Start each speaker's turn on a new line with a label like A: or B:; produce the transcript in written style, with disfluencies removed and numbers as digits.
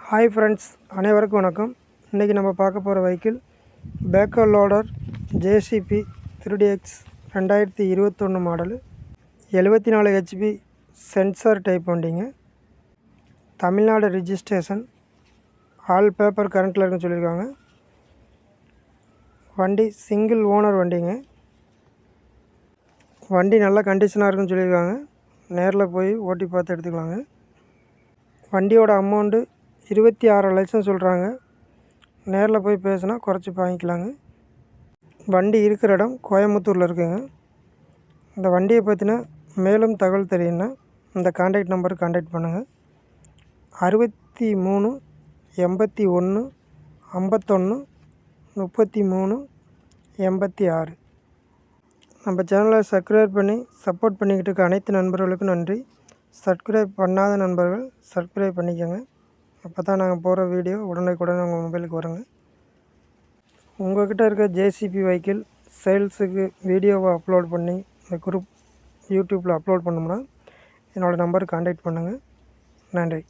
A: Hi friends, அனைவருக்கும் வணக்கம். இன்றைக்கி நம்ம பார்க்க போகிற vehicle பேக்கோ loader JCB 3DX 2021 model 74 HP sensor type வண்டிங்க. தமிழ்நாடு ரிஜிஸ்ட்ரேஷன், ஆல் பேப்பர் கரண்ட்டில் இருக்குன்னு சொல்லியிருக்காங்க. வண்டி சிங்கிள் ஓனர் வண்டிங்க. வண்டி நல்ல கண்டிஷனாக இருக்குன்னு சொல்லியிருக்காங்க. நேரில் போய் ஓட்டி பார்த்து எடுத்துக்கலாங்க. வண்டியோட அமௌண்ட்டு 26 லட்சம் சொல்கிறாங்க. நேரில் போய் பேசினா குறைச்சி வாங்கிக்கலாங்க. வண்டி இருக்கிற இடம் கோயம்புத்தூரில் இருக்குங்க. இந்த வண்டியை பற்றின மேலும் தகவல் தெரியுன்னா இந்த கான்டாக்ட் நம்பருக்கு கான்டாக்ட் பண்ணுங்கள். 63 81 51 33 86. நம்ம சேனலை சப்ஸ்கிரைப் பண்ணி சப்போர்ட் பண்ணிக்கிட்டு இருக்க அனைத்து நண்பர்களுக்கும் நன்றி. சப்ஸ்கிரைப் பண்ணாத நண்பர்கள் சப்ஸ்கிரைப் பண்ணிக்கோங்க. அப்போ தான் நாங்கள் போகிற வீடியோ உடனுக்குடன் உங்கள் மொபைலுக்கு வருங்க. உங்கள்கிட்ட இருக்க ஜேசிபி வெஹிக்கிள் சேல்ஸுக்கு வீடியோவை அப்லோட் பண்ணி இந்த குரூப் யூடியூப்பில் அப்லோட் பண்ணோம்னா என்னோடய நம்பருக்கு கான்டாக்ட் பண்ணுங்கள். நன்றி.